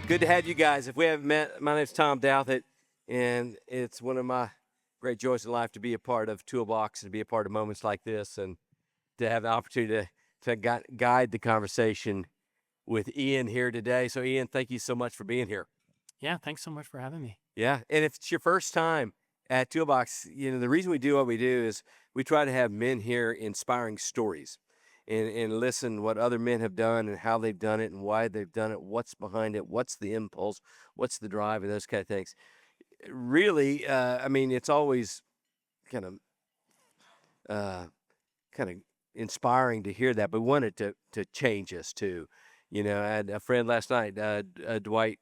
Good to have you guys. If we haven't met, my name's Tom Douthit, and it's one of my great joys in life to be a part of Toolbox and to be a part of moments like this and to have the opportunity to guide the conversation with Ian here today. So, Ian, thank you so much for being here. Yeah, thanks so much for having me. Yeah, and if it's your first time at Toolbox, the reason we do what we do is we try to have men here inspiring stories and listen what other men have done and how they've done it and why they've done it, what's behind it, what's the impulse, what's the drive, and those kind of things. Really, it's always kind of kind of inspiring to hear that, but we wanted to change us too. I had a friend last night, Dwight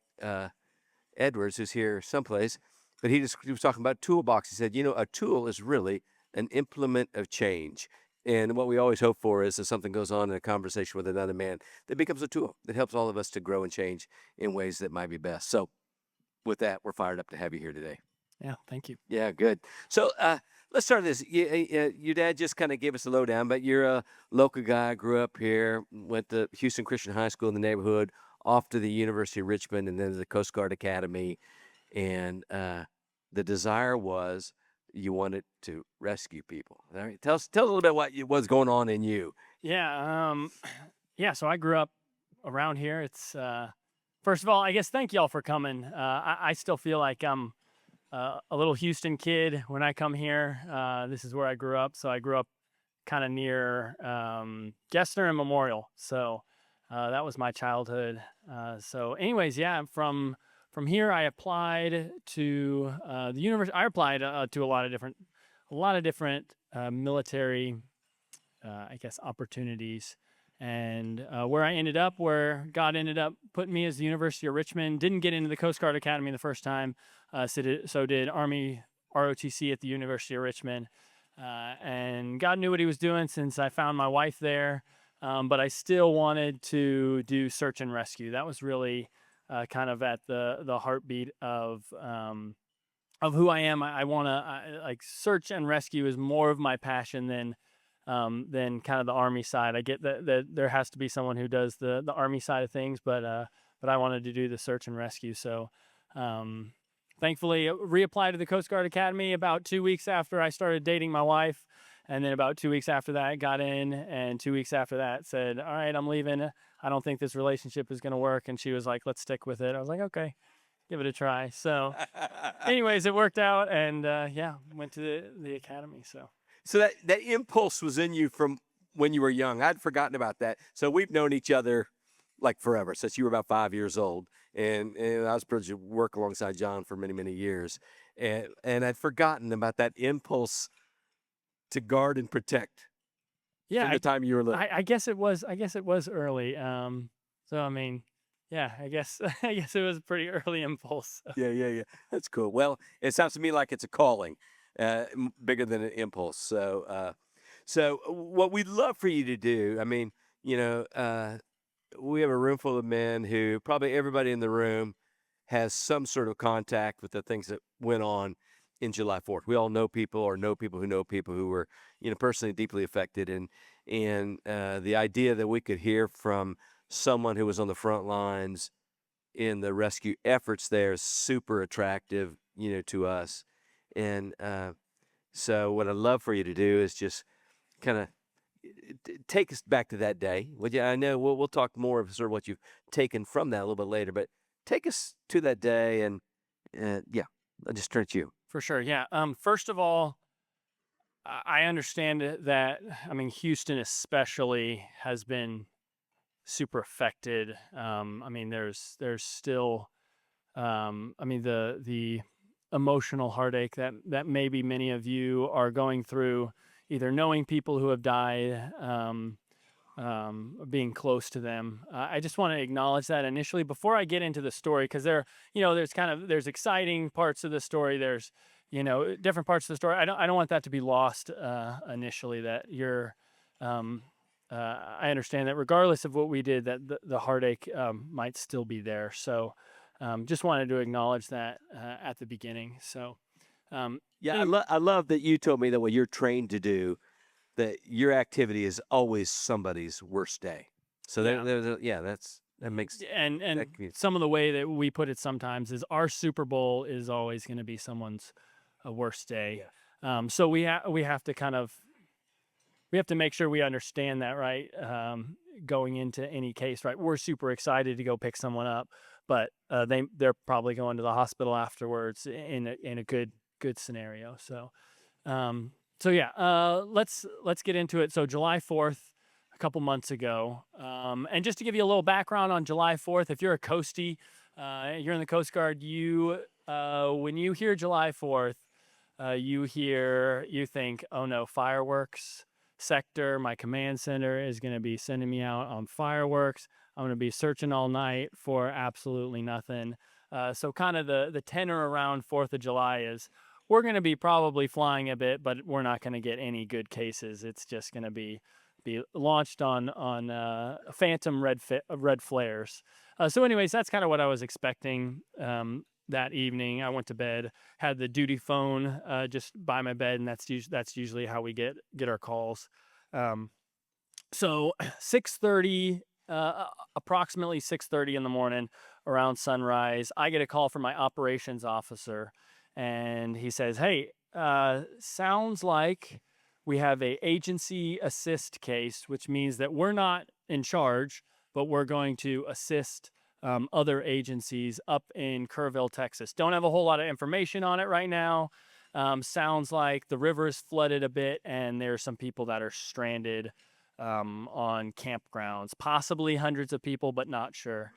Edwards, who's here someplace, but he was talking about Toolbox. He said, a tool is really an implement of change. And what we always hope for is that something goes on in a conversation with another man that becomes a tool that helps all of us to grow and change in ways that might be best. So with that, we're fired up to have you here today. Yeah, thank you. Yeah, good. So let's start this. Your dad just kind of gave us a lowdown, but you're a local guy, grew up here, went to Houston Christian High School in the neighborhood, off to the University of Richmond, and then to the Coast Guard Academy. And the desire was you wanted to rescue people. All right, tell us a little bit what was going on in you. Yeah, so I grew up around here. It's first of all, I guess thank y'all for coming. I still feel like I'm a little Houston kid when I come here. This is where I grew up. So I grew up kind of near Gessner and Memorial. So that was my childhood. So anyways, yeah, from here I applied to the university. I applied to a lot of different military, I guess, opportunities. And where God ended up putting me is the University of Richmond. Didn't get into the Coast Guard Academy the first time. So did Army ROTC at the University of Richmond. And God knew what he was doing since I found my wife there. But I still wanted to do search and rescue. That was really kind of at the heartbeat of who I am. I want to like search and rescue is more of my passion than kind of the Army side. I get that there has to be someone who does the Army side of things, but I wanted to do the search and rescue. So thankfully reapplied to the Coast Guard Academy about 2 weeks after I started dating my wife. And then about 2 weeks after that, got in, and 2 weeks after that said, all right, I'm leaving. I don't think this relationship is going to work. And she was like, let's stick with it. I was like, okay, give it a try. So anyways, it worked out, and went to the academy. So that impulse was in you from when you were young. I'd forgotten about that. So we've known each other like forever, since you were about 5 years old. And I was privileged to work alongside John for many, many years. And I'd forgotten about that impulse to guard and protect. Yeah, from the time you were little. I guess it was early. So I mean, yeah, I guess it was a pretty early impulse. Yeah. That's cool. Well, it sounds to me like it's a calling, bigger than an impulse. So what we'd love for you to do, we have a room full of men who probably everybody in the room has some sort of contact with the things that went on in July 4th. We all know people or know people who were, personally deeply affected. And the idea that we could hear from someone who was on the front lines in the rescue efforts there is super attractive, to us. And so what I'd love for you to do is just kind of take us back to that day. I know we'll talk more of sort of what you've taken from that a little bit later, but take us to that day and I'll just turn it to you. For sure, yeah. First of all, I understand that, Houston especially has been super affected. There's still, the emotional heartache that maybe many of you are going through, either knowing people who have died, being close to them. I just want to acknowledge that initially before I get into the story, because there's exciting parts of the story. There's, different parts of the story. I don't want that to be lost initially, that you're, I understand that regardless of what we did, that the heartache might still be there. So just wanted to acknowledge that at the beginning. So I love that you told me that what you're trained to do, that your activity is always somebody's worst day. So that's That makes and that can be, some of the way that we put it sometimes is our Super Bowl is always going to be someone's worst day. So we have to kind of we have to make sure we understand that, right? Going into any case, right? We're super excited to go pick someone up, but they're probably going to the hospital afterwards in a good scenario. So let's get into it. So July 4th, a couple months ago, and just to give you a little background on July 4th, if you're a coastie, you're in the Coast Guard, when you hear July 4th, you think, oh no, fireworks sector, my command center is going to be sending me out on fireworks. I'm going to be searching all night for absolutely nothing. So kind of the tenor around 4th of July is we're going to be probably flying a bit, but we're not going to get any good cases. It's just going to be launched on phantom red flares. So anyways, that's kind of what I was expecting that evening. I went to bed, had the duty phone just by my bed, and that's usually how we get our calls. So 6:30, approximately 6:30 in the morning, around sunrise, I get a call from my operations officer, and he says, "Hey, sounds like we have a agency assist case, which means that we're not in charge, but we're going to assist other agencies up in Kerrville, Texas. Don't have a whole lot of information on it right now. Sounds like the river is flooded a bit, and there's some people that are stranded on campgrounds, possibly hundreds of people, but not sure."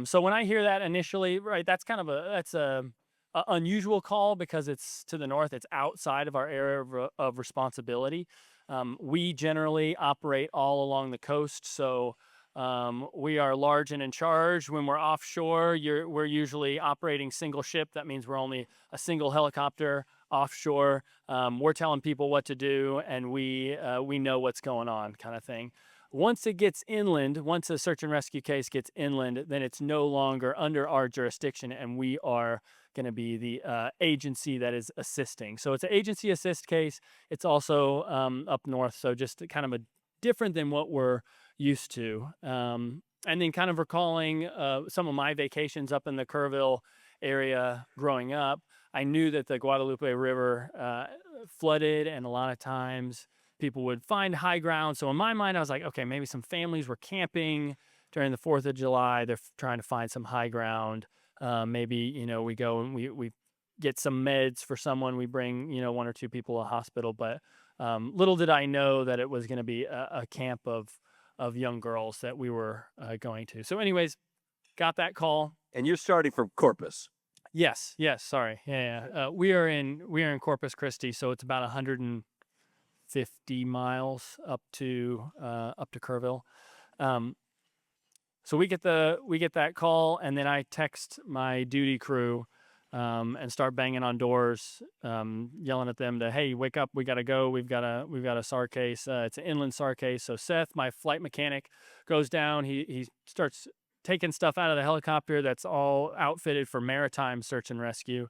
So when I hear that initially, right, that's kind of a unusual call because it's to the north. It's outside of our area of responsibility. We generally operate all along the coast, so we are large and in charge. When we're offshore, we're usually operating single ship. That means we're only a single helicopter offshore. We're telling people what to do, and we know what's going on, kind of thing. Once it gets inland, once a search and rescue case gets inland, then it's no longer under our jurisdiction, and we are going to be the agency that is assisting. So it's an agency assist case. It's also up north, so just kind of a different than what we're used to. And then kind of recalling some of my vacations up in the Kerrville area growing up, I knew that the Guadalupe River flooded, and a lot of times people would find high ground. So in my mind, I was like, okay, maybe some families were camping during the 4th of July. They're trying to find some high ground. Maybe, we go and we get some meds for someone. We bring, 1 or 2 people to a hospital. But little did I know that it was going to be a camp of young girls that we were going to. So anyways, got that call. and you're starting from Corpus. Yes. Sorry. Yeah. We are in Corpus Christi, so it's about 150 miles up to Kerrville. So we get that call, and then I text my duty crew and start banging on doors, yelling at them to, hey, wake up, we gotta go. We've got a SAR case. It's an inland SAR case. So Seth, my flight mechanic, goes down. He starts taking stuff out of the helicopter that's all outfitted for maritime search and rescue.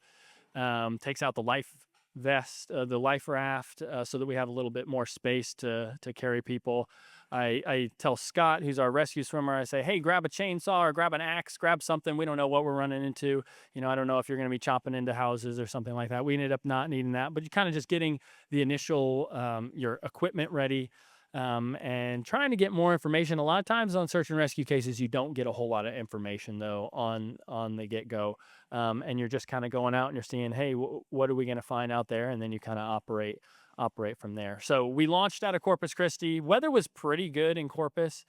Takes out the life vest, the life raft, so that we have a little bit more space to carry people. I tell Scott, who's our rescue swimmer, I say, hey, grab a chainsaw or grab an axe, grab something. We don't know what we're running into. I don't know if you're going to be chopping into houses or something like that. We ended up not needing that, but you're kind of just getting the initial, your equipment ready, and trying to get more information. A lot of times on search and rescue cases, you don't get a whole lot of information though on the get-go. And you're just kind of going out and you're seeing, hey, what are we going to find out there? And then you kind of operate from there. So we launched out of Corpus Christi. Weather was pretty good in Corpus.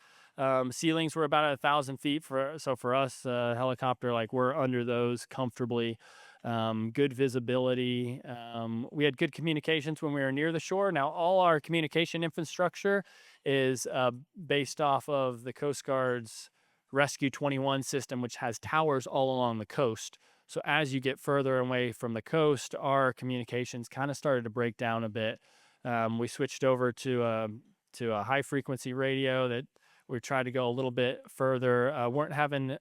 Ceilings were about 1,000 feet for us, helicopter, like we're under those comfortably. Good visibility. We had good communications when we were near the shore. Now all our communication infrastructure is based off of the Coast Guard's Rescue 21 system, which has towers all along the coast. So as you get further away from the coast, our communications kind of started to break down a bit. We switched over to a high frequency radio that we tried to go a little bit further. Weren't having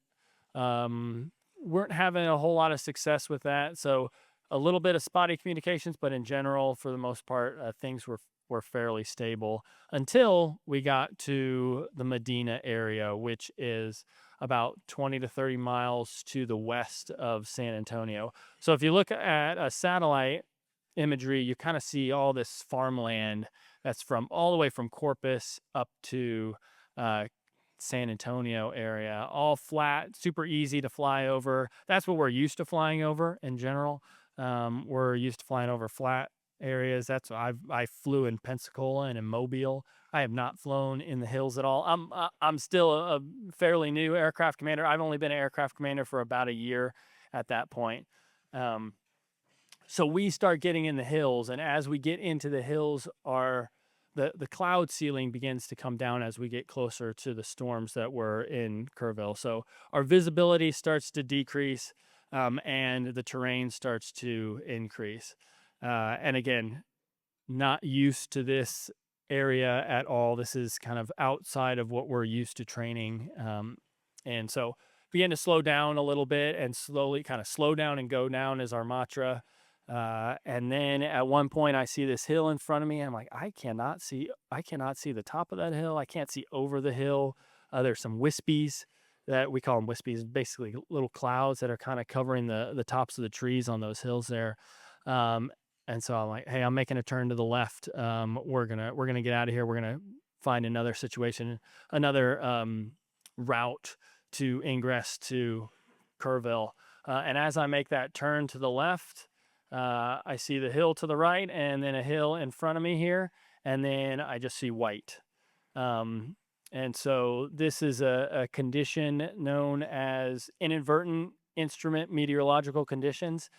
a whole lot of success with that. So a little bit of spotty communications, but in general, for the most part, things were were fairly stable until we got to the Medina area, which is about 20 to 30 miles to the west of San Antonio. So if you look at a satellite imagery, you kind of see all this farmland that's from all the way from Corpus up to uh, San Antonio area, all flat, super easy to fly over. That's what we're used to flying over in general. We're used to flying over flat areas. That's I flew in Pensacola and in Mobile. I have not flown in the hills at all. I'm still a fairly new aircraft commander. I've only been an aircraft commander for about a year at that point. So we start getting in the hills, and as we get into the hills, the cloud ceiling begins to come down as we get closer to the storms that were in Kerrville. So our visibility starts to decrease, and the terrain starts to increase. And again, not used to this area at all. This is kind of outside of what we're used to training. And so begin to slow down a little bit, and slowly kind of slow down and go down is our mantra. And then at one point I see this hill in front of me. I'm like, I cannot see the top of that hill. I can't see over the hill. There's some wispies that we call them wispies, basically little clouds that are kind of covering the tops of the trees on those hills there. And so I'm like, hey, I'm making a turn to the left. We're gonna get out of here. We're gonna find another situation, another route to ingress to Kerrville. And as I make that turn to the left, I see the hill to the right, and then a hill in front of me here, and then I just see white. And so this is a condition known as inadvertent instrument meteorological conditions.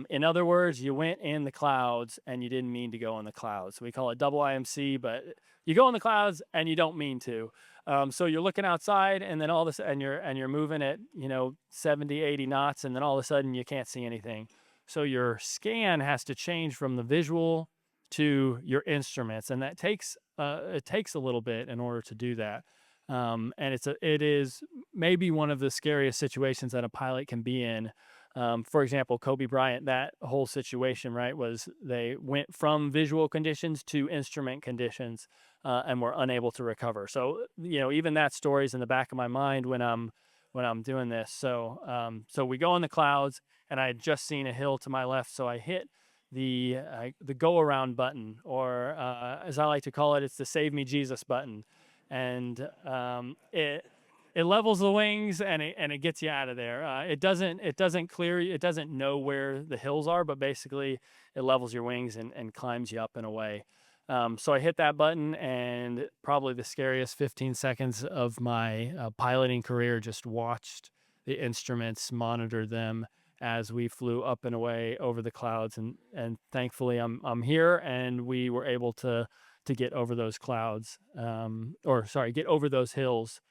In other words, you went in the clouds and you didn't mean to go in the clouds. We call it double IMC, but you go in the clouds and you don't mean to. So you're looking outside, and then all this, and you're moving at 70, 80 knots, and then all of a sudden you can't see anything. So your scan has to change from the visual to your instruments, and that takes it takes a little bit in order to do that. And it is maybe one of the scariest situations that a pilot can be in. For example, Kobe Bryant, that whole situation, right, was they went from visual conditions to instrument conditions, and were unable to recover. So even that story's in the back of my mind when I'm doing this. So we go in the clouds, and I had just seen a hill to my left, so I hit the go around button, or as I like to call it, it's the Save Me Jesus button, and it levels the wings, and it gets you out of there. It doesn't clear you. It doesn't know where the hills are, but basically it levels your wings and climbs you up and away. So I hit that button, and probably the scariest 15 seconds of my piloting career, just watched the instruments, monitored them as we flew up and away over the clouds, and thankfully I'm here, and we were able to get over those clouds, get over those hills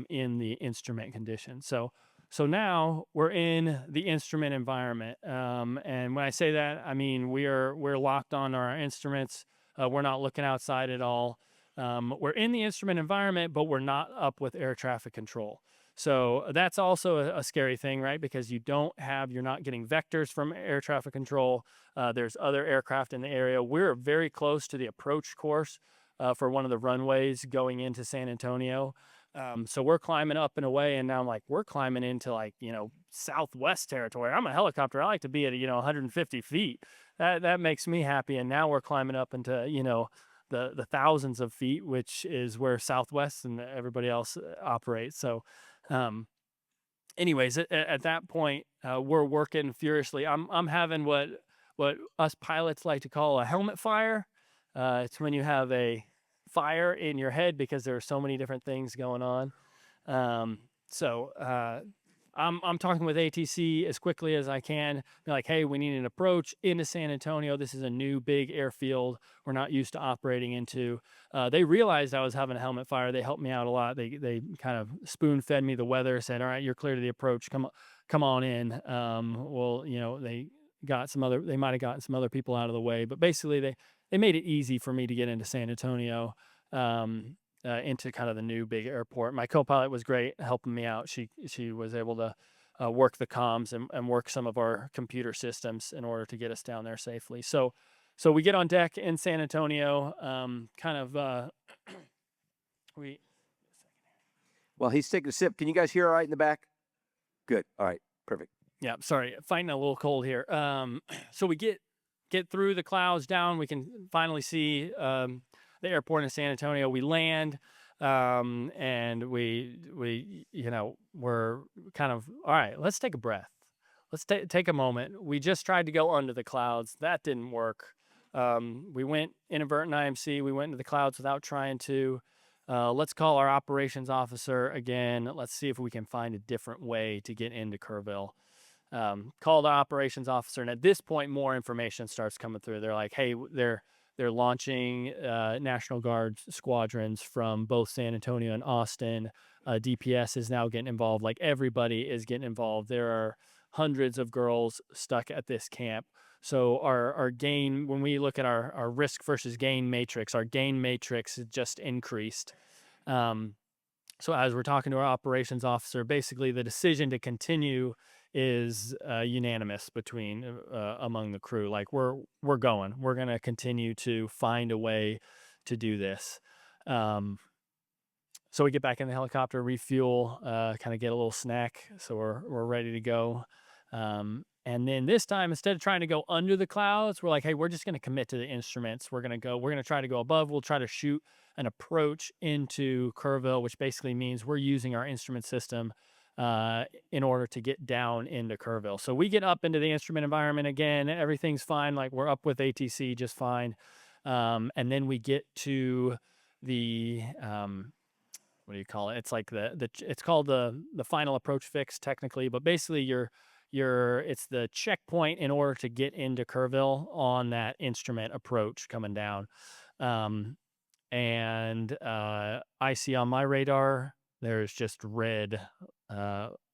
in the instrument condition. So now we're in the instrument environment, and when I say that, I mean we're locked on our instruments. We're not looking outside at all. We're in the instrument environment, but we're not up with air traffic control. So that's also a scary thing, right? Because you're not getting vectors from air traffic control. There's other aircraft in the area. We're very close to the approach course for one of the runways going into San Antonio. So we're climbing up and away, and now I'm like, we're climbing into Southwest territory. I'm a helicopter. I like to be at 150 feet. That makes me happy. And now we're climbing up into the thousands of feet, which is where Southwest and everybody else operates. So anyways, at that point, we're working furiously. I'm having what us pilots like to call a helmet fire. It's when you have a fire in your head because there are so many different things going on. I'm talking with ATC as quickly as I can. They're like, hey, we need an approach into San Antonio. This is a new big airfield we're not used to operating into. They realized I was having a helmet fire. They helped me out a lot. They kind of spoon fed me the weather, said, all right, you're clear to the approach. Come on in. They might have gotten some other people out of the way, but basically they made it easy for me to get into San Antonio, into kind of the new big airport. My co-pilot was great, helping me out. She was able to work the comms and work some of our computer systems in order to get us down there safely. So So we get on deck in San Antonio, we, While he's taking a sip, can you guys hear all right in the back? Good. All right. Perfect. yeah, sorry, fighting a little cold here. So we get through the clouds down. We can finally see the airport in San Antonio. We land, and we're kind of, all right, let's take a breath. Let's take a moment. We just tried to go under the clouds. That didn't work. We went inadvertent IMC. We went into the clouds without trying to. Let's call our operations officer again. Let's see if we can find a different way to get into Kerrville. Call the operations officer, and at this point, more information starts coming through. They're like, "Hey, they're launching National Guard squadrons from both San Antonio and Austin. DPS is now getting involved. Like everybody is getting involved. There are hundreds of girls stuck at this camp." So our gain, when we look at our risk versus gain matrix, our gain matrix has just increased. So as we're talking to our operations officer, basically the decision to continue is unanimous between among the crew. Like we're going. We're gonna continue to find a way to do this. So we get back in the helicopter, refuel, kind of get a little snack, so we're ready to go. And then this time, instead of trying to go under the clouds, we're like, hey, we're just going to commit to the instruments. We're going to try to go above. We'll try to shoot an approach into Kerrville, which basically means we're using our instrument system in order to get down into Kerrville. So we get up into the instrument environment again. Everything's fine. Like we're up with ATC just fine. And then we get to the, what do you call it? It's like it's called the final approach fix technically, but basically it's the checkpoint in order to get into Kerrville on that instrument approach coming down. And I see on my radar, there's just red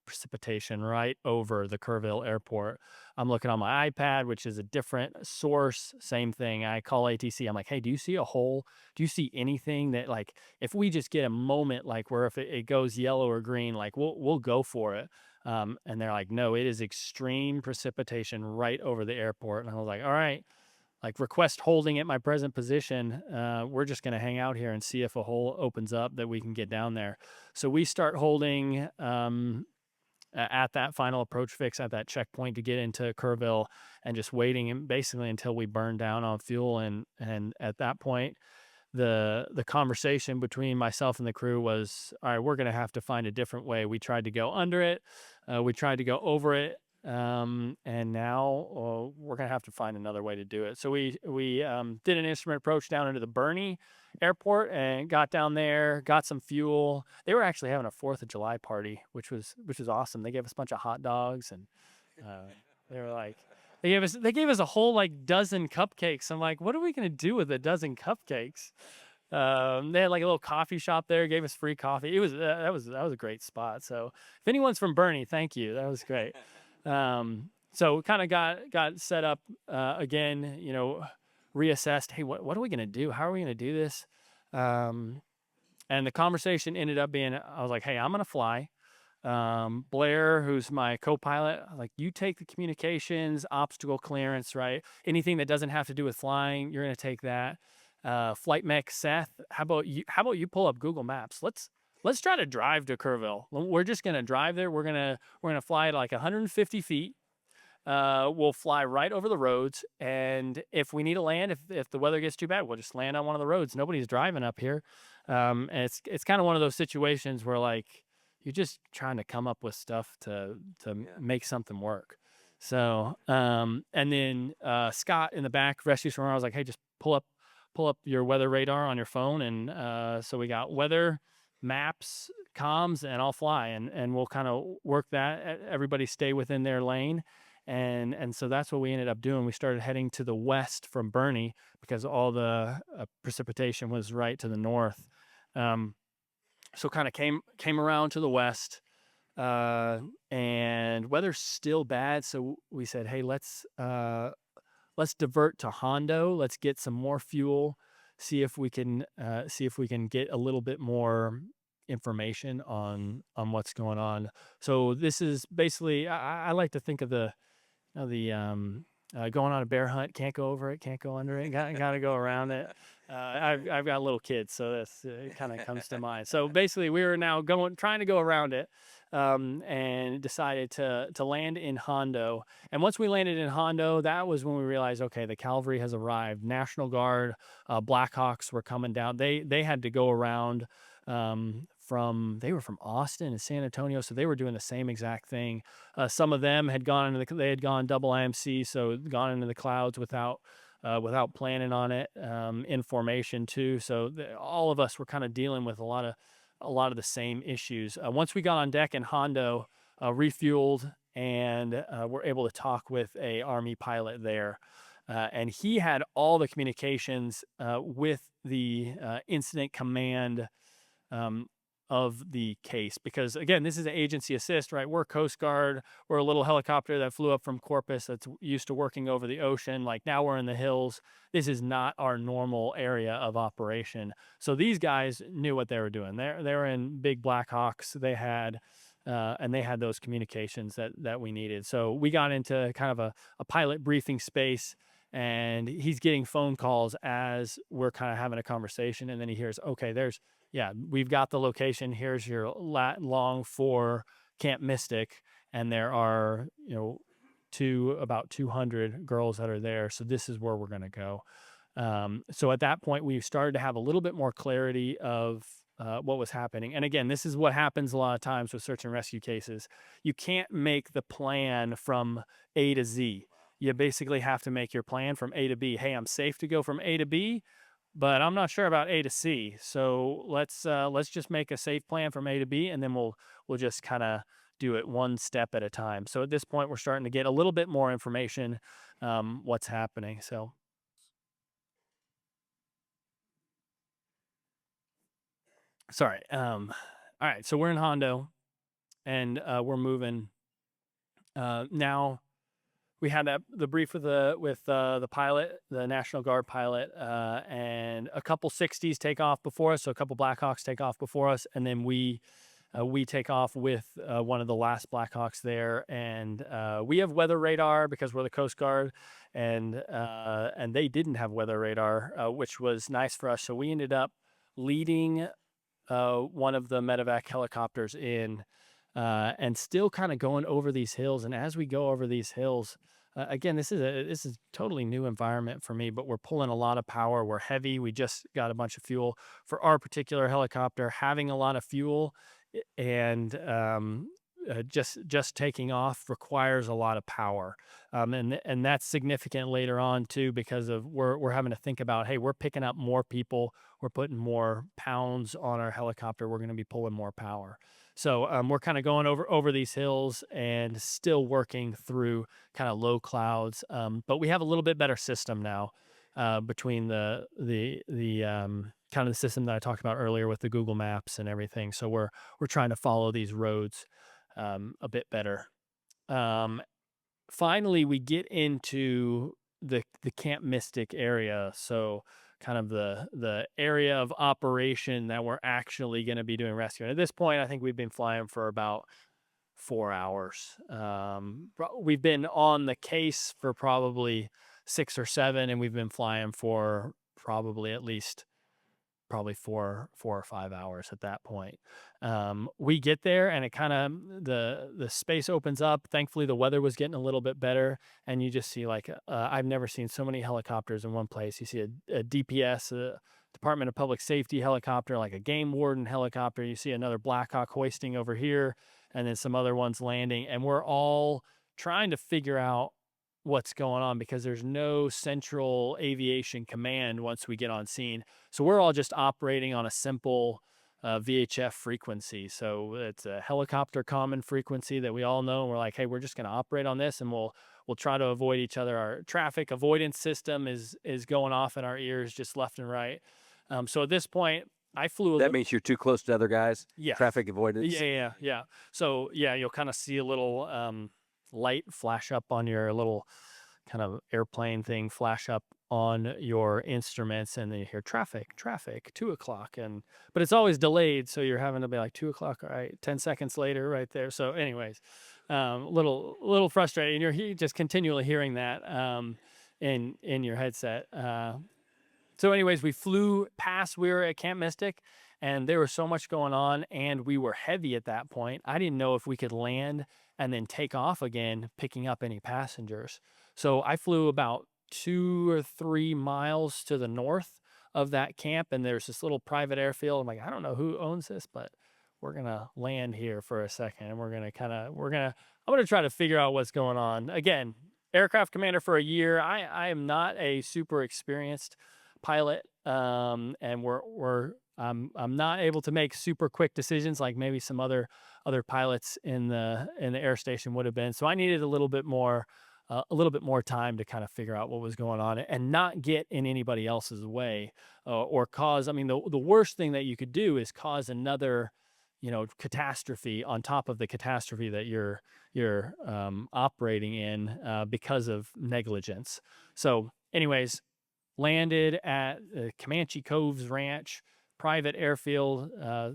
precipitation right over the Kerrville airport. I'm looking on my iPad, which is a different source. Same thing. I call ATC. I'm like, hey, do you see a hole? Do you see anything that, like, if we just get a moment, like where if it goes yellow or green, like we'll go for it. And they're like, no, it is extreme precipitation right over the airport. And I was like, all right, like request holding at my present position. We're just going to hang out here and see if a hole opens up that we can get down there. So we start holding at that final approach fix at that checkpoint to get into Kerrville, and just waiting basically until we burn down on fuel. And at that point, the conversation between myself and the crew was, all right, we're going to have to find a different way. We tried to go under it. We tried to go over it. And now we're going to have to find another way to do it. So we did an instrument approach down into the Bernie airport and got down there, got some fuel. They were actually having a 4th of July party, which was awesome. They gave us a bunch of hot dogs, and they were like, they gave us a whole like dozen cupcakes. I'm like, what are we going to do with a dozen cupcakes? They had like a little coffee shop there, gave us free coffee. It was that was a great spot. So if anyone's from Bernie, thank you. That was great. So kind of got set up again, reassessed. Hey, what are we going to do? How are we going to do this? And the conversation ended up being, I was like, hey, I'm going to fly. Blair, who's my co-pilot, like, you take the communications, obstacle clearance, right? Anything that doesn't have to do with flying, you're going to take that. Flight mech Seth, how about you pull up Google Maps? Let's try to drive to Kerrville. We're just going to drive there. We're going to fly at like 150 feet. We'll fly right over the roads. And if we need to land, if the weather gets too bad, we'll just land on one of the roads. Nobody's driving up here. And it's kind of one of those situations where, like, you're just trying to come up with stuff to make something work. So, and then Scott in the back, rescue swimmer, I was like, hey, just pull up your weather radar on your phone. And so we got weather, maps, comms, and I'll fly. And we'll kind of work that. Everybody stay within their lane. And so that's what we ended up doing. We started heading to the west from Bernie because all the precipitation was right to the north. So kind of came around to the west, and weather's still bad. So we said, hey, let's divert to Hondo. Let's get some more fuel. See if we can get a little bit more information on what's going on. So this is basically, I like to think of the Going on a bear hunt, can't go over it, can't go under it, got to go around it. I've got little kids, so this kind of comes to mind. So basically, we were now trying to go around it, and decided to land in Hondo. And once we landed in Hondo, that was when we realized, okay, the cavalry has arrived. National Guard, Blackhawks were coming down. They had to go around. They were from Austin and San Antonio, so they were doing the same exact thing. Some of them had they had gone double IMC, so gone into the clouds without planning on it, in formation too. So all of us were kind of dealing with a lot of the same issues. Once we got on deck in Hondo, refueled, and were able to talk with a Army pilot there. And he had all the communications with the incident command of the case, because again, this is an agency assist, right? We're Coast Guard. We're a little helicopter that flew up from Corpus that's used to working over the ocean. Like, now we're in the hills. This is not our normal area of operation. So these guys knew what they were doing. They were in big Blackhawks. They had those communications that we needed. So we got into kind of a pilot briefing space, and he's getting phone calls as we're kind of having a conversation. And then he hears, okay, we've got the location. Here's your lat long for Camp Mystic. And there are, about 200 girls that are there. So this is where we're going to go. So at that point, we started to have a little bit more clarity of what was happening. And again, this is what happens a lot of times with search and rescue cases. You can't make the plan from A to Z. You basically have to make your plan from A to B. Hey, I'm safe to go from A to B, but I'm not sure about A to C. So let's just make a safe plan from A to B, and then we'll just kind of do it one step at a time. So at this point, we're starting to get a little bit more information, what's happening. So. Sorry. All right. So we're in Hondo, and we're moving. Now we had the brief with the pilot, the National Guard pilot, and a couple 60s take off before us. So a couple Blackhawks take off before us, and then we take off with one of the last Blackhawks there, and we have weather radar because we're the Coast Guard, and they didn't have weather radar, which was nice for us. So we ended up leading one of the medevac helicopters in, and still kind of going over these hills. And as we go over these hills, again, this is a totally new environment for me, but we're pulling a lot of power. We're heavy. We just got a bunch of fuel for our particular helicopter. Having a lot of fuel and just taking off requires a lot of power, and that's significant later on too, because of we're having to think about, hey, we're picking up more people, we're putting more pounds on our helicopter, we're going to be pulling more power. So we're kind of going over these hills and still working through kind of low clouds, but we have a little bit better system now, between the kind of the system that I talked about earlier with the Google Maps and everything. So we're trying to follow these roads a bit better. Finally, we get into the Camp Mystic area. So kind of the area of operation that we're actually going to be doing rescue. And at this point, I think we've been flying for about 4 hours. We've been on the case for probably 6 or 7, and we've been flying for probably at least four or 5 hours at that point. We get there, and it kind of the space opens up. Thankfully, the weather was getting a little bit better, and you just see like I've never seen so many helicopters in one place. You see a DPS, a Department of Public Safety helicopter, like a game warden helicopter. You see another Blackhawk hoisting over here, and then some other ones landing, and we're all trying to figure out what's going on because there's no central aviation command once we get on scene. So we're all just operating on a simple VHF frequency. So it's a helicopter common frequency that we all know. And we're like, hey, we're just going to operate on this, and we'll try to avoid each other. Our traffic avoidance system is going off in our ears just left and right. So at this point, I flew. That means you're too close to other guys. Yeah. Traffic avoidance. Yeah. So yeah, you'll kind of see a little light flash up on your little kind of airplane thing, flash up on your instruments, and then you hear traffic 2:00, but it's always delayed, so you're having to be like 2:00, all right, 10 seconds later right there. So anyways, little frustrating. You're just continually hearing that in your headset. So anyways, we flew past, we were at Camp Mystic, and there was so much going on, and we were heavy at that point. I didn't know if we could land and then take off again, picking up any passengers. So I flew about 2 or 3 miles to the north of that camp, and there's this little private airfield. I'm like, I don't know who owns this, but we're gonna land here for a second, and I'm gonna try to figure out what's going on. Again, aircraft commander for a year. I am not a super experienced pilot, and I'm not able to make super quick decisions like maybe some other pilots in the air station would have been. So I needed a little bit more time to kind of figure out what was going on and not get in anybody else's way, or cause. I mean, the worst thing that you could do is cause another, catastrophe on top of the catastrophe that you're operating in because of negligence. So, anyways, landed at Comanche Coves Ranch, private airfield.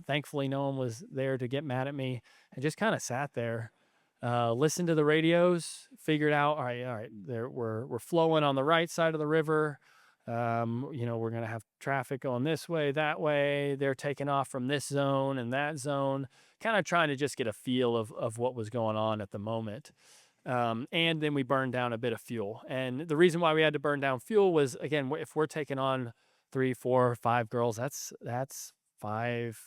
Thankfully, no one was there to get mad at me. I just kind of sat there, listened to the radios, figured out, all right, we're flowing on the right side of the river. We're going to have traffic going this way, that way. They're taking off from this zone and that zone, kind of trying to just get a feel of what was going on at the moment. And then we burned down a bit of fuel. And the reason why we had to burn down fuel was, again, if we're taking on 3, 4, 5 girls, that's 5,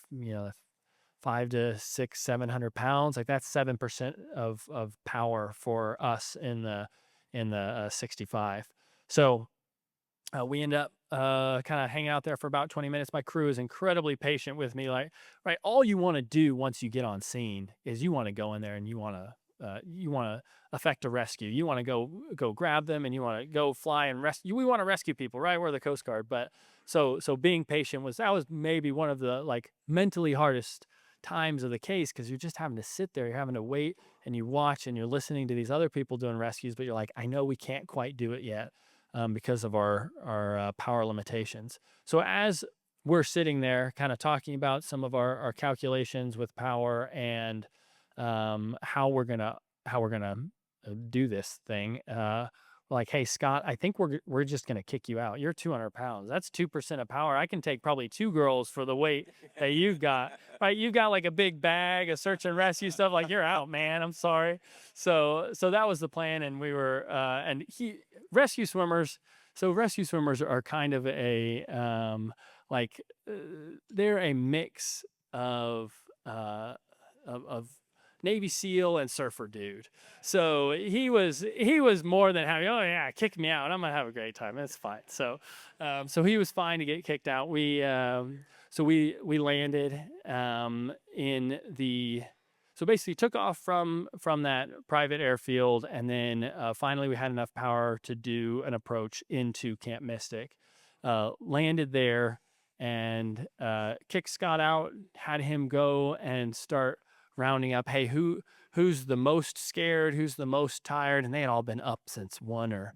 5 to 6, 700 pounds. Like that's 7% of power for us in the 65. So we end up kind of hanging out there for about 20 minutes. My crew is incredibly patient with me. Like, right, all you want to do once you get on scene is you want to go in there and you want to effect a rescue. You want to go grab them, and you want to go fly and rescue. We want to rescue people, right? We're the Coast Guard. But so being patient was maybe one of the like mentally hardest times of the case, because you're just having to sit there, you're having to wait, and you watch, and you're listening to these other people doing rescues, but you're like, I know we can't quite do it yet because of our power limitations. So as we're sitting there kind of talking about some of our calculations with power and how we're gonna do this thing, like, hey, Scott, I think we're just gonna kick you out. You're 200 pounds. That's 2% of power. I can take probably 2 girls for the weight that you've got. Right? You've got like a big bag of search and rescue stuff. Like, you're out, man. I'm sorry. So that was the plan, and we were rescue swimmers. So rescue swimmers are kind of a they're a mix of Navy SEAL and surfer dude. So he was more than happy. Oh yeah, kick me out. I'm gonna have a great time. It's fine. So he was fine to get kicked out. We landed so basically took off from that private airfield, and then finally we had enough power to do an approach into Camp Mystic. Landed there and kicked Scott out. Had him go and start rounding up, hey, who's the most scared, who's the most tired, and they had all been up since 1 or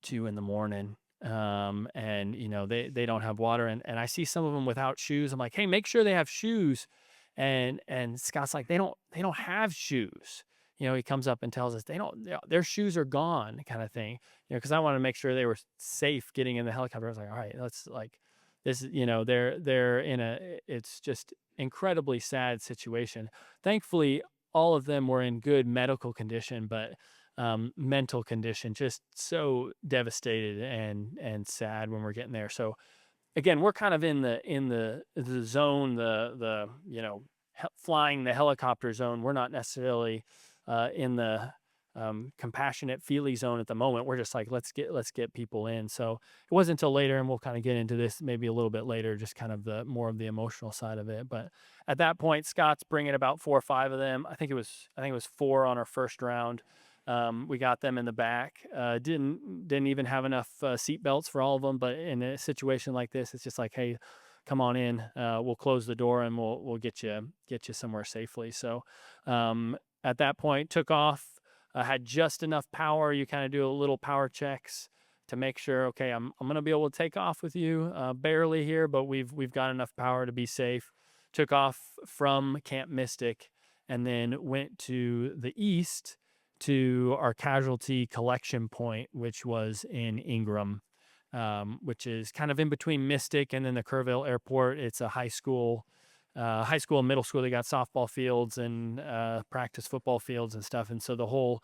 2 in the morning, and they don't have water, and I see some of them without shoes. I'm like, hey, make sure they have shoes, and Scott's like, they don't have shoes. He comes up and tells us their shoes are gone, kind of thing, because I want to make sure they were safe getting in the helicopter. I was like, all right, let's like this, they're in it's just incredibly sad situation. Thankfully, all of them were in good medical condition, but mental condition just so devastated and sad when we're getting there. So again, we're kind of in the zone, the flying the helicopter zone. We're not necessarily in the compassionate feely zone at the moment. We're just like, let's get people in. So it wasn't until later, and we'll kind of get into this maybe a little bit later, just kind of the more of the emotional side of it. But at that point, Scott's bringing about 4 or 5 of them. I think it was 4 on our first round. We got them in the back. Didn't even have enough seat belts for all of them. But in a situation like this, it's just like, hey, come on in. We'll close the door and we'll get you somewhere safely. So at that point, took off. Had just enough power. You kind of do a little power checks to make sure, okay, I'm going to be able to take off with you, barely here, but we've got enough power to be safe. Took off from Camp Mystic and then went to the east to our casualty collection point, which was in Ingram, which is kind of in between Mystic and then the Kerrville Airport. It's a high school and middle school. They got softball fields and practice football fields and stuff. And so the whole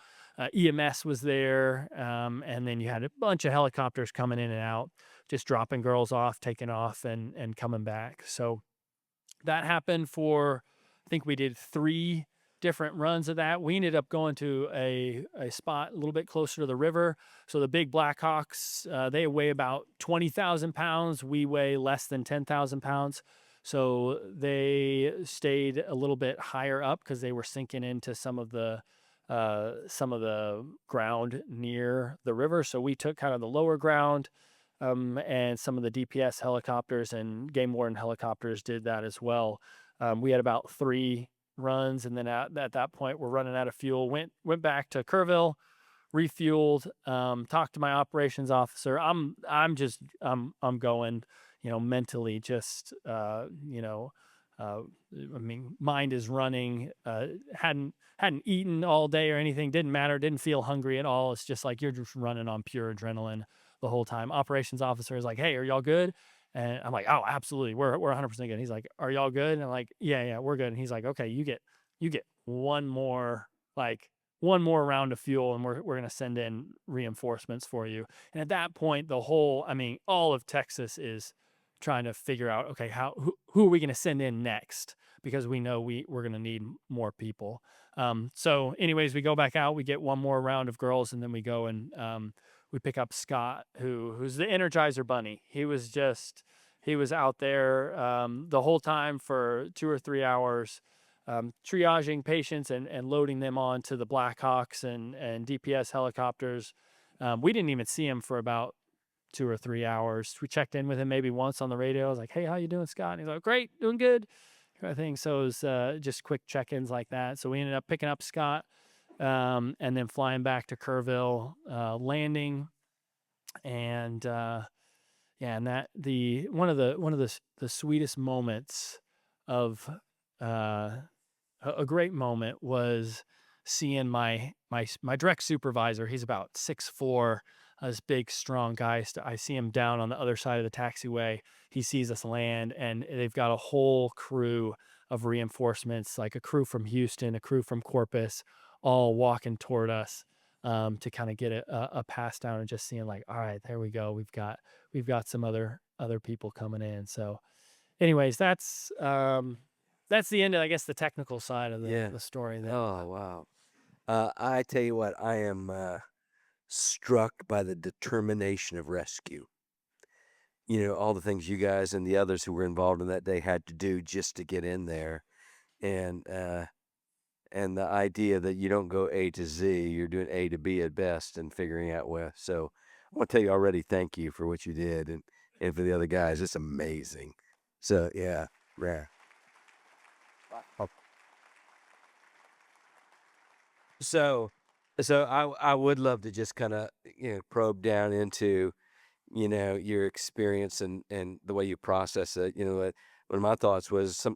EMS was there. And then you had a bunch of helicopters coming in and out, just dropping girls off, taking off and coming back. So that happened for, I think we did 3 different runs of that. We ended up going to a spot a little bit closer to the river. So the big Blackhawks, they weigh about 20,000 pounds. We weigh less than 10,000 pounds. So they stayed a little bit higher up because they were sinking into some of the ground near the river. So we took kind of the lower ground, and some of the DPS helicopters and game warden helicopters did that as well. We had about 3 runs, and then at that point we're running out of fuel. Went back to Kerrville, refueled, talked to my operations officer. I'm going, mentally just, I mean, mind is running. Hadn't eaten all day or anything. Didn't matter. Didn't feel hungry at all. It's just like you're just running on pure adrenaline the whole time. Operations officer is like, "Hey, are y'all good?" And I'm like, "Oh, absolutely. We're 100% good." He's like, "Are y'all good?" And I'm like, "Yeah, we're good." And he's like, "Okay, you get one more round of fuel, and we're gonna send in reinforcements for you." And at that point, all of Texas is trying to figure out, okay, who are we gonna send in next, because we know we're gonna need more people. So anyways, we go back out, we get one more round of girls, and then we go and we pick up Scott, who's the Energizer Bunny. He was out there the whole time for 2 or 3 hours, triaging patients and loading them onto the Blackhawks and DPS helicopters. We didn't even see him for about 2 or 3 hours. We checked in with him maybe once on the radio. I was like, "Hey, how you doing, Scott?" And he's like, "Great, doing good," kind of thing. So it was just quick check-ins like that. So we ended up picking up Scott, and then flying back to Kerrville, landing, and and that one of the sweetest moments of a great moment was seeing my direct supervisor. He's about 6'4", this big, strong guy. I see him down on the other side of the taxiway. He sees us land, and they've got a whole crew of reinforcements, like a crew from Houston, a crew from Corpus, all walking toward us, to kind of get a pass down, and just seeing like, all right, there we go. We've got some other people coming in. So anyways, that's the end of, I guess, the technical side of Yeah. the story. Oh, wow. I tell you what, I am struck by the determination of rescue. All the things you guys and the others who were involved in that day had to do just to get in there. And the idea that you don't go A to Z, you're doing A to B at best and figuring out where. So I want to tell you already, thank you for what you did, and for the other guys. It's amazing. So yeah, rare. So I would love to just kind of probe down into your experience and the way you process it. One of my thoughts was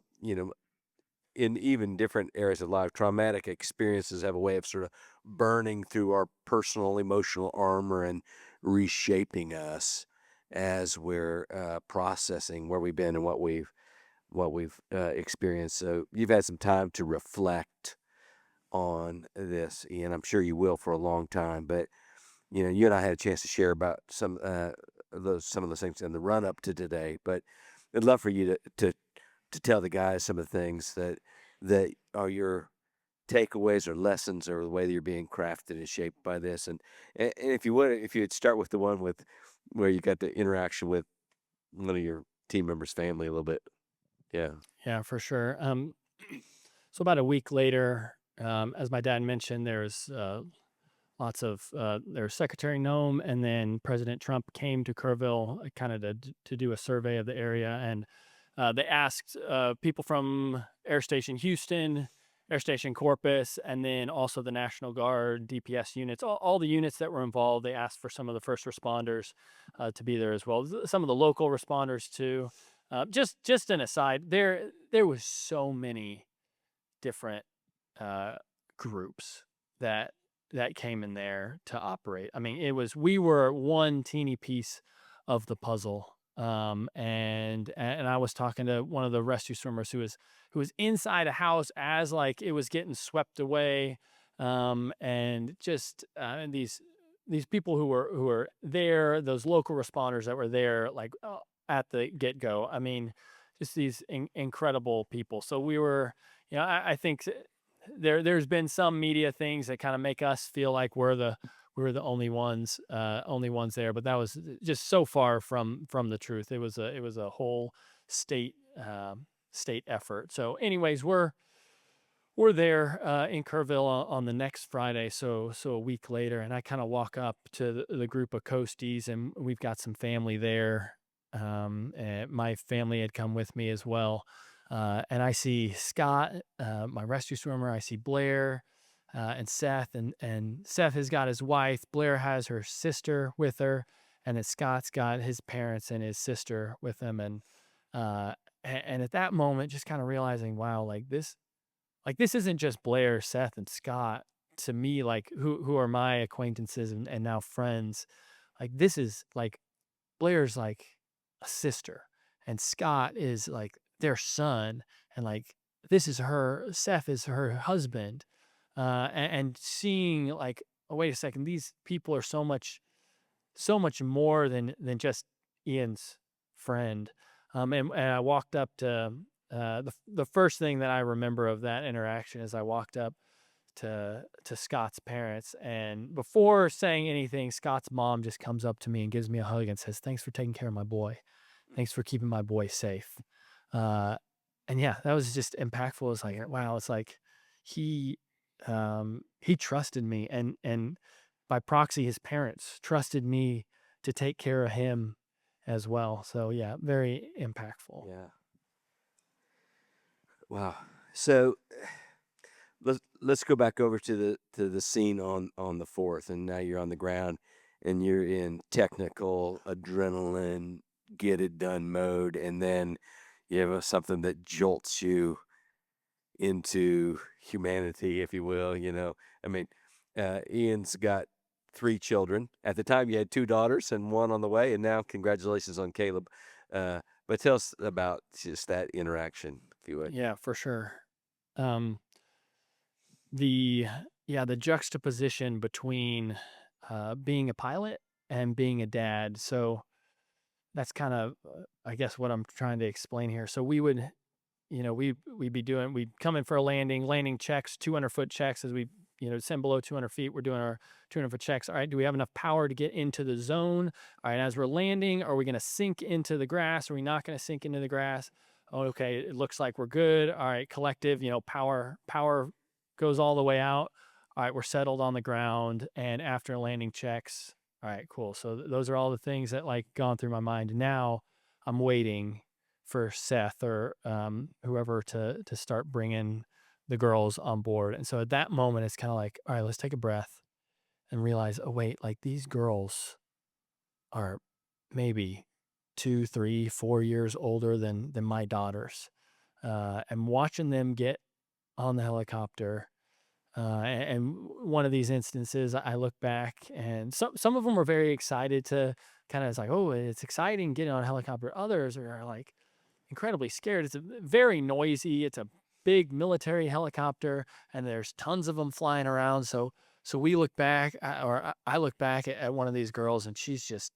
in even different areas of life, traumatic experiences have a way of sort of burning through our personal emotional armor and reshaping us as we're processing where we've been and what we've experienced. So you've had some time to reflect on this, Ian. I'm sure you will for a long time, but you and I had a chance to share about some of those things in the run up to today. But I'd love for you to tell the guys some of the things that are your takeaways or lessons, or the way that you're being crafted and shaped by this. And if you'd start with the one with where you got the interaction with one of your team members' family a little bit. Yeah, for sure. So about a week later, as my dad mentioned, there's there's Secretary Nome, and then President Trump came to Kerrville, kind of to do a survey of the area, and they asked people from Air Station Houston, Air Station Corpus, and then also the National Guard, DPS units, all the units that were involved. They asked for some of the first responders to be there as well, some of the local responders too. Just an aside, there was so many different uh, groups that came in there to operate. I mean, we were one teeny piece of the puzzle. And I was talking to one of the rescue swimmers who was inside a house as like it was getting swept away, and just and these people who were there, those local responders that were there, like at the get go. I mean, just these incredible people. So we were, I think there's been some media things that kind of make us feel like we're the only ones there, but that was just so far from the truth. It was a whole state state effort. So, anyways, we're there in Kerrville on the next Friday, so a week later, and I kind of walk up to the group of coasties, and we've got some family there. And my family had come with me as well. And I see Scott, my rescue swimmer. I see Blair and Seth, and Seth has got his wife. Blair has her sister with her, and then Scott's got his parents and his sister with him. And at that moment, just kind of realizing, wow, like this isn't just Blair, Seth, and Scott. To me, like who are my acquaintances and now friends. Like this is like Blair's like a sister, and Scott is like their son, and like this is Seth is her husband. And seeing like, oh, wait a second, these people are so much more than just Ian's friend. And I walked up to the first thing that I remember of that interaction is I walked up to Scott's parents, and before saying anything, Scott's mom just comes up to me and gives me a hug and says, "Thanks for taking care of my boy. Thanks for keeping my boy safe." Uh, and yeah, that was just impactful. It's like, wow, it's like he he trusted me, and by proxy, his parents trusted me to take care of him as well. So yeah, very impactful. Yeah. Wow. So let's go back over to the scene on the fourth, and now you're on the ground, and you're in technical adrenaline, get it done mode, and then you have something that jolts you into humanity, if you will. I mean, Ian's got 3 children. At the time, you had 2 daughters and one on the way, and now congratulations on Caleb. But tell us about just that interaction, if you would. Yeah, for sure. Um, the the juxtaposition between being a pilot and being a dad. So that's kind of I guess what I'm trying to explain here. So we would, we'd come in for a landing checks, 200-foot checks as we, descend below 200 feet. We're doing our 200-foot checks. All right, do we have enough power to get into the zone? All right, as we're landing, are we going to sink into the grass? Are we not going to sink into the grass? Oh, okay, it looks like we're good. All right, collective, power goes all the way out. All right, we're settled on the ground, and after landing checks, all right, cool. So those are all the things that like gone through my mind. Now I'm waiting for Seth or whoever to start bringing the girls on board. And so at that moment, it's kind of like, all right, let's take a breath and realize, oh wait, like these girls are maybe 2, 3, 4 years older than my daughters. And watching them get on the helicopter. And one of these instances, I look back, and some of them are very excited to kind of, it's like, oh, it's exciting getting on a helicopter. Others are like incredibly scared. It's very noisy. It's a big military helicopter, and there's tons of them flying around. So we look back, or I look back at one of these girls, and she's just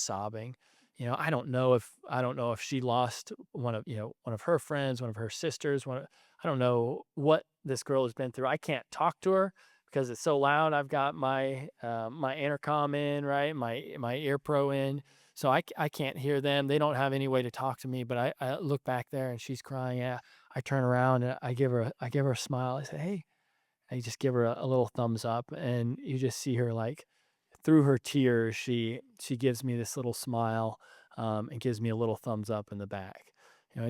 sobbing. I don't know if she lost one of her friends, one of her sisters. I don't know what this girl has been through. I can't talk to her because it's so loud. I've got my my intercom in, right, my ear pro in, so I can't hear them. They don't have any way to talk to me. But I look back there, and she's crying. Yeah, I turn around, and I give her a smile. I say, hey. I just give her a little thumbs up, and you just see her like through her tears, she gives me this little smile, and gives me a little thumbs up in the back.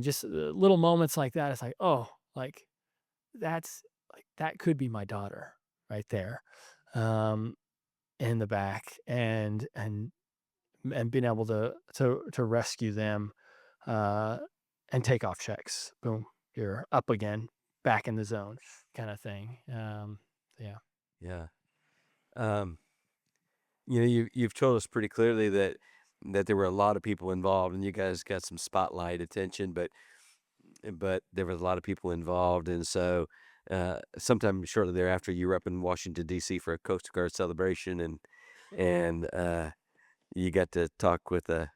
Just little moments like that. It's like, oh, like that's like that could be my daughter right there, um, in the back, and being able to rescue them, uh, and take off checks. Boom, you're up again, back in the zone kind of thing. Yeah. Yeah. Um, you've told us pretty clearly that there were a lot of people involved, and you guys got some spotlight attention, but there was a lot of people involved, and so sometime shortly thereafter, you were up in Washington D.C. for a Coast Guard celebration, and you got to talk with a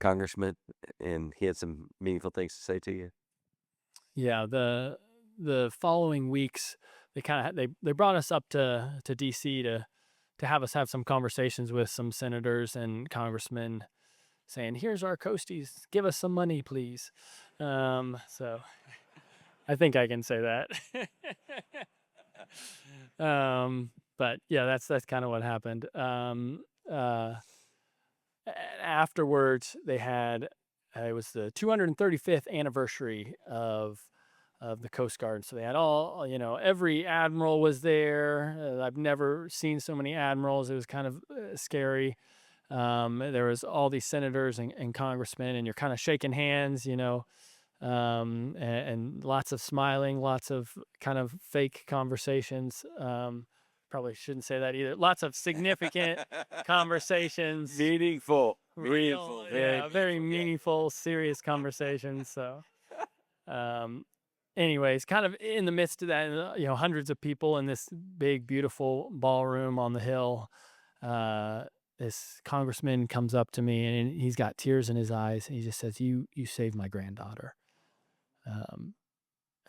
congressman, and he had some meaningful things to say to you. Yeah, the following weeks they brought us up to DC to have us have some conversations with some senators and congressmen saying, "Here's our coasties, give us some money, please." So I think I can say that. But yeah, that's kind of what happened. Afterwards, they had it was the 235th anniversary of the Coast Guard. So they had every admiral was there. I've never seen so many admirals. It was kind of scary. There was all these senators and congressmen, and you're kind of shaking hands, and lots of smiling, lots of kind of fake conversations. Probably shouldn't say that either. Lots of significant conversations. Meaningful, Very meaningful, serious conversations. So, anyways, kind of in the midst of that, hundreds of people in this big, beautiful ballroom on the hill. This congressman comes up to me, and he's got tears in his eyes. And he just says, "You saved my granddaughter." I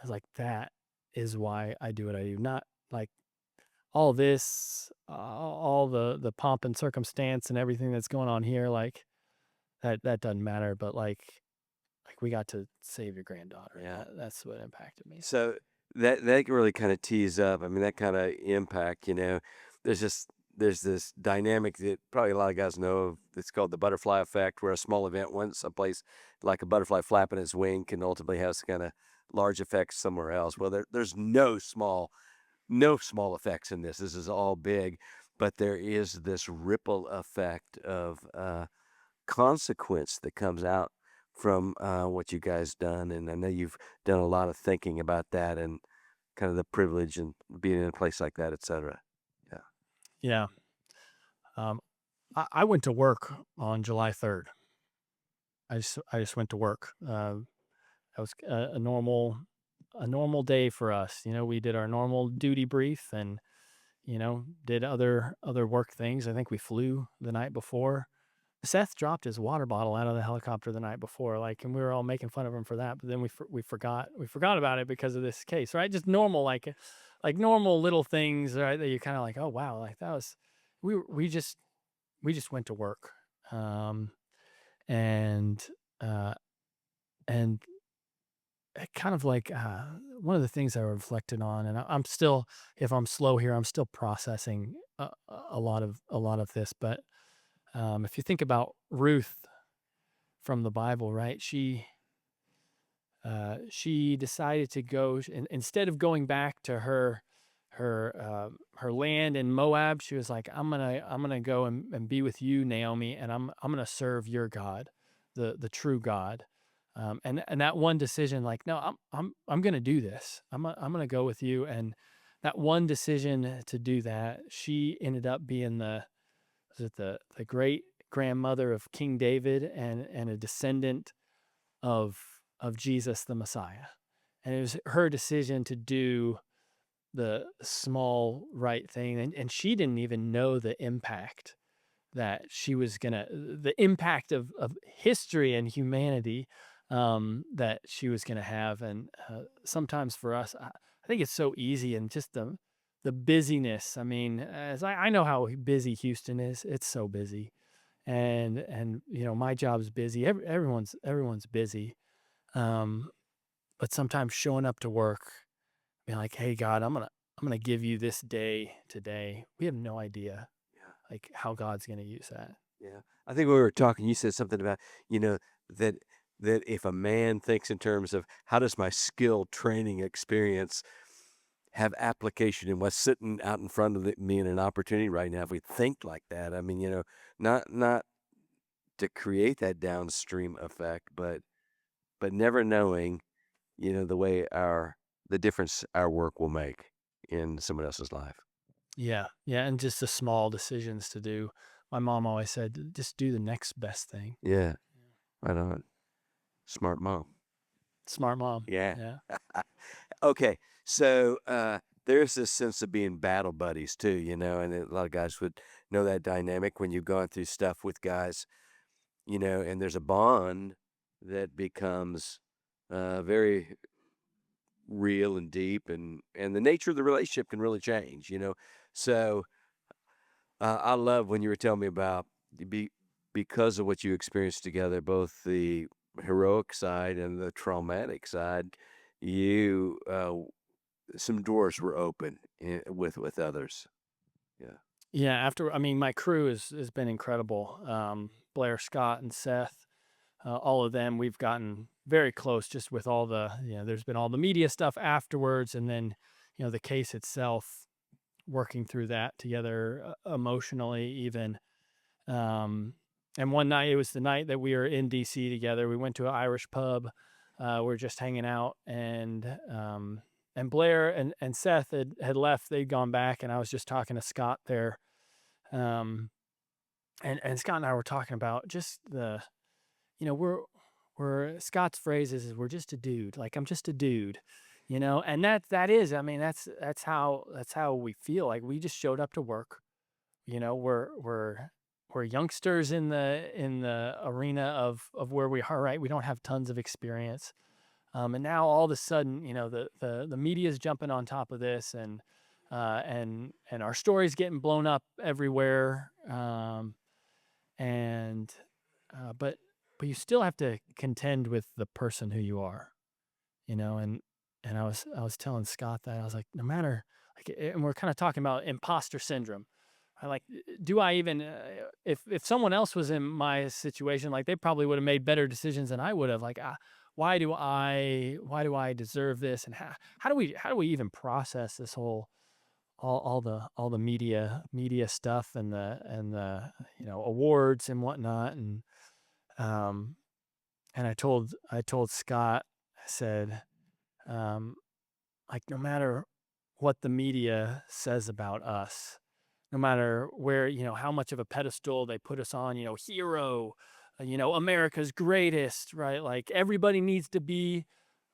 was like, that is why I do what I do. Not like all this, all the pomp and circumstance and everything that's going on here. Like that doesn't matter. But like we got to save your granddaughter. Yeah. That's what impacted me. So that really kind of tees up. I mean, that kind of impact. There's this dynamic that probably a lot of guys know of. It's called the butterfly effect, where a small event went someplace, like a butterfly flapping its wing, can ultimately have some kind of large effects somewhere else. Well, there's no small effects in this. This is all big, but there is this ripple effect of consequence that comes out from what you guys done. And I know you've done a lot of thinking about that and kind of the privilege and being in a place like that, et cetera. Yeah. Yeah. I went to work on July 3rd. I just went to work. That was a normal day for us. We did our normal duty brief and did other work things. I think we flew the night before. Seth dropped his water bottle out of the helicopter the night before, and we were all making fun of him for that. But then we forgot about it because of this case, right? Just normal, like normal little things, right? That you're kind of like, oh wow, like that was we just went to work, and and it kind of like one of the things I reflected on, and I'm still, if I'm slow here, I'm still processing a lot of this, but. If you think about Ruth from the Bible, right? She decided to go instead of going back to her land in Moab. She was like, I'm gonna go and be with you, Naomi, and I'm gonna serve your God, the true God. And that one decision, like, no, I'm gonna do this. I'm gonna go with you. And that one decision to do that, she ended up being the great grandmother of King David and a descendant of Jesus the Messiah. And it was her decision to do the small right thing. And she didn't even know the impact that the impact of history and humanity that she was gonna have. And sometimes for us, I think it's so easy, and just the busyness. I mean, as I know how busy Houston is. It's so busy, and my job's busy. Everyone's busy, but sometimes showing up to work, being like, "Hey God, I'm gonna give you this day today." We have no idea, like how God's gonna use that. Yeah. I think when we were talking, you said something about, that if a man thinks in terms of how does my skill training experience have application in what's sitting out in front of me in an opportunity right now, if we think like that, I mean, not to create that downstream effect, but never knowing the way the difference our work will make in someone else's life. Yeah. Yeah. And just the small decisions to do. My mom always said, just do the next best thing. Yeah, right on. Smart mom. Smart mom. Yeah. Yeah. Okay, so there's this sense of being battle buddies too, and a lot of guys would know that dynamic when you've gone through stuff with guys, and there's a bond that becomes very real and deep, and the nature of the relationship can really change. So I love when you were telling me about because of what you experienced together, both the heroic side and the traumatic side. You some doors were open with others. Yeah. Yeah. I mean, my crew has been incredible. Blair, Scott, and Seth, all of them, we've gotten very close just with all there's been all the media stuff afterwards. And then, the case itself, working through that together emotionally, even. Um, and one night, it was the night that we were in DC together. We went to an Irish pub. We were just hanging out, and Blair and Seth had left. They'd gone back, and I was just talking to Scott there. Um, and Scott and I were talking about just we're Scott's phrase is we're just a dude. Like, I'm just a dude, and that is, I mean, that's how we feel. Like, we just showed up to work. We're youngsters in the arena of where we are, right? We don't have tons of experience. And now all of a sudden, the media is jumping on top of this, and our story's getting blown up everywhere. And but you still have to contend with the person who you are, and I was telling Scott that I was like, no matter, like, and we're kind of talking about imposter syndrome. I like, do I even, if someone else was in my situation, like, they probably would have made better decisions than I would have. Like, why do I deserve this? And how do we even process this whole, all the media stuff, and the awards and whatnot. Um, and I told Scott, I said, um, like, no matter what the media says about us, no matter where, how much of a pedestal they put us on, hero, America's greatest, right? Like, everybody needs to be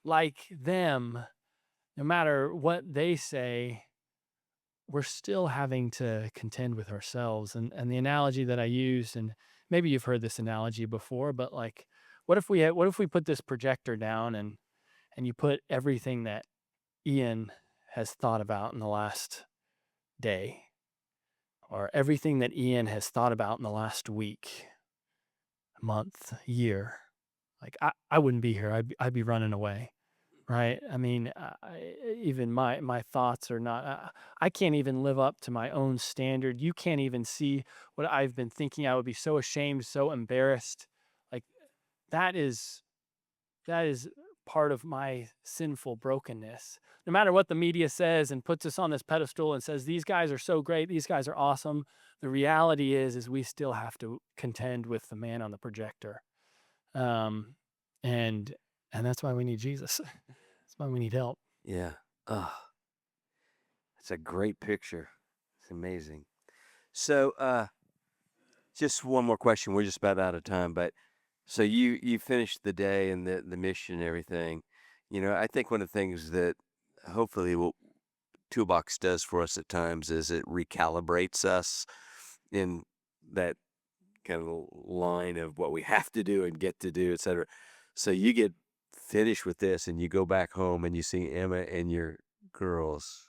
like them. No matter what they say, we're still having to contend with ourselves. And the analogy that I used, and maybe you've heard this analogy before, but, like, what if we put this projector down, and you put everything that Ian has thought about in the last day, or everything that Ian has thought about in the last week, month, year. Like, I wouldn't be here. I'd be running away, right? I mean, even my thoughts are not. I can't even live up to my own standard. You can't even see what I've been thinking. I would be so ashamed, so embarrassed. Like, that is that is part of my sinful brokenness. No matter what the media says and puts us on this pedestal and says these guys are so great, these guys are awesome, the reality is we still have to contend with the man on the projector. Um, and and that's why we need Jesus. That's why we need help. Yeah. Oh, it's a great picture. It's amazing. So, just one more question. We're just about out of time, but so you finished the day and the mission and everything. I think one of the things that hopefully will Toolbox does for us at times is it recalibrates us in that kind of line of what we have to do and get to do, etc. So you get finished with this and you go back home and you see Emma and your girls.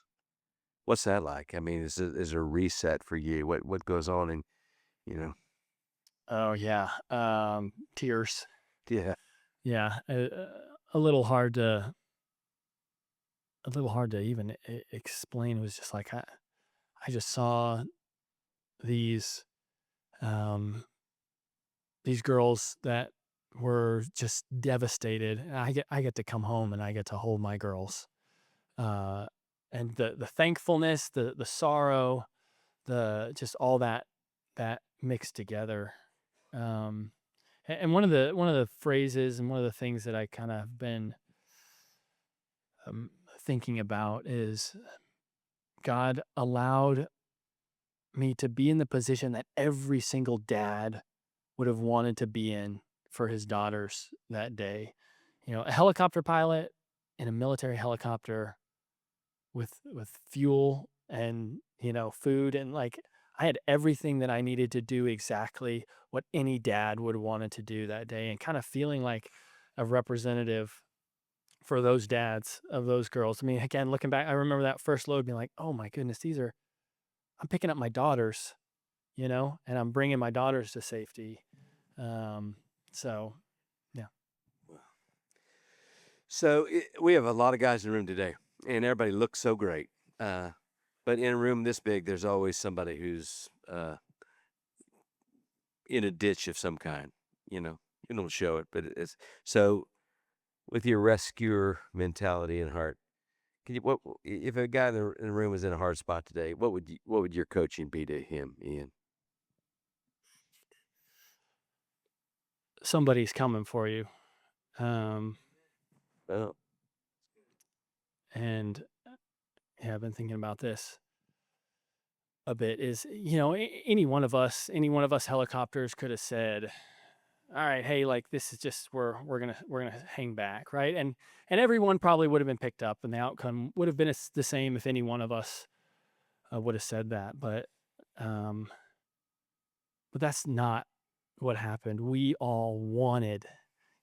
What's that like? I mean, is a reset for you? What goes on in you know? Oh yeah, tears. Yeah, Yeah, a little hard to even explain. It was just like I just saw these um these girls that were just devastated. And I get to come home and I get to hold my girls. Uh, and the thankfulness, the sorrow, the just all that mixed together. Um, and one of the phrases and one of the things that I kind of been thinking about is God allowed me to be in the position that every single dad would have wanted to be in for his daughters that day. You know, a helicopter pilot in a military helicopter with fuel and, you know, food, and like I had everything that I needed to do exactly what any dad would have wanted to do that day, and kind of feeling like a representative for those dads of those girls. I mean, again, looking back, I remember that first load being like, "Oh my goodness, I'm picking up my daughters, you know, and I'm bringing my daughters to safety." Um, so yeah. So we have a lot of guys in the room today, and everybody looks so great. But in a room this big, there's always somebody who's in a ditch of some kind. You know, you don't show it, but it's so. With your rescuer mentality and heart, can you what if a guy in the room was in a hard spot today? What would your coaching be to him, Ian? Somebody's coming for you. Um, Well, and yeah, I've been thinking about this a bit. Is, you know, any one of us helicopters could have said, "All right, hey, like this is just we're gonna hang back," right? And everyone probably would have been picked up, and the outcome would have been the same if any one of us would have said that. Um, but that's not what happened. We all wanted,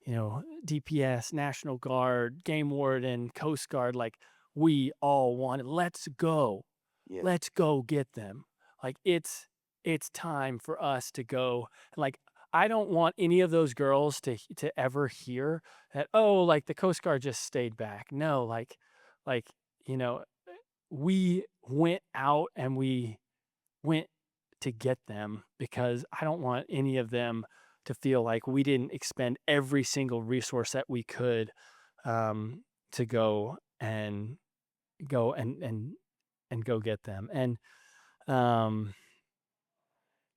you know, DPS, National Guard, Game Warden, Coast Guard, like we all wanted, yeah, let's go get them. Like it's time for us to go. Like I don't want any of those girls to ever hear that, oh, like the Coast Guard just stayed back. No, like, you know, we went out and we went to get them, because I don't want any of them to feel like we didn't expend every single resource that we could, to go and go get them. Um,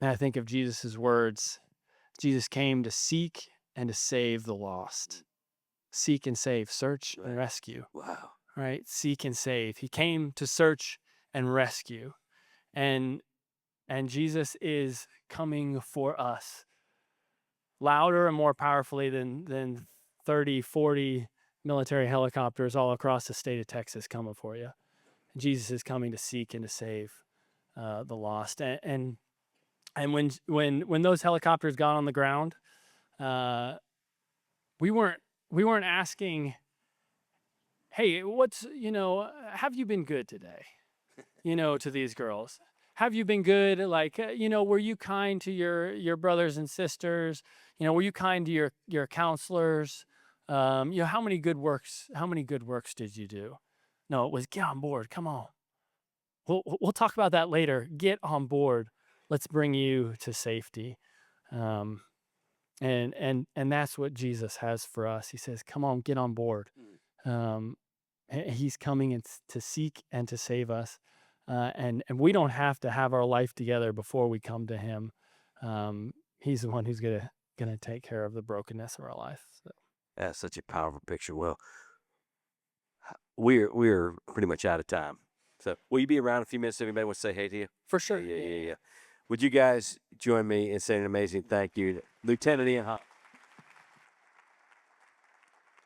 and I think of Jesus's words. Jesus came to seek and to save the lost. Seek and save, search and right. rescue. Wow. Right? Seek and save. He came to search and rescue. And Jesus is coming for us louder and more powerfully than 30, 40 military helicopters all across the state of Texas coming for you. Jesus is coming to seek and to save the lost. And when those helicopters got on the ground, we weren't asking, "Hey, what's, you know, have you been good today?" You know, to these girls. Have you been good? Like, you know, were you kind to your brothers and sisters? You know, were you kind to your counselors? You know, how many good works did you do? No, it was, get on board. Come on. We'll talk about that later. Get on board. Let's bring you to safety. And that's what Jesus has for us. He says, "Come on, get on board." He's coming to seek and to save us. And we don't have to have our life together before we come to him. He's the one who's gonna take care of the brokenness of our life. So. That's such a powerful picture. Well, we're pretty much out of time. So will you be around in a few minutes if anybody wants to say hey to you? For sure. Yeah. Would you guys join me in saying an amazing thank you to Lieutenant Ian Hop?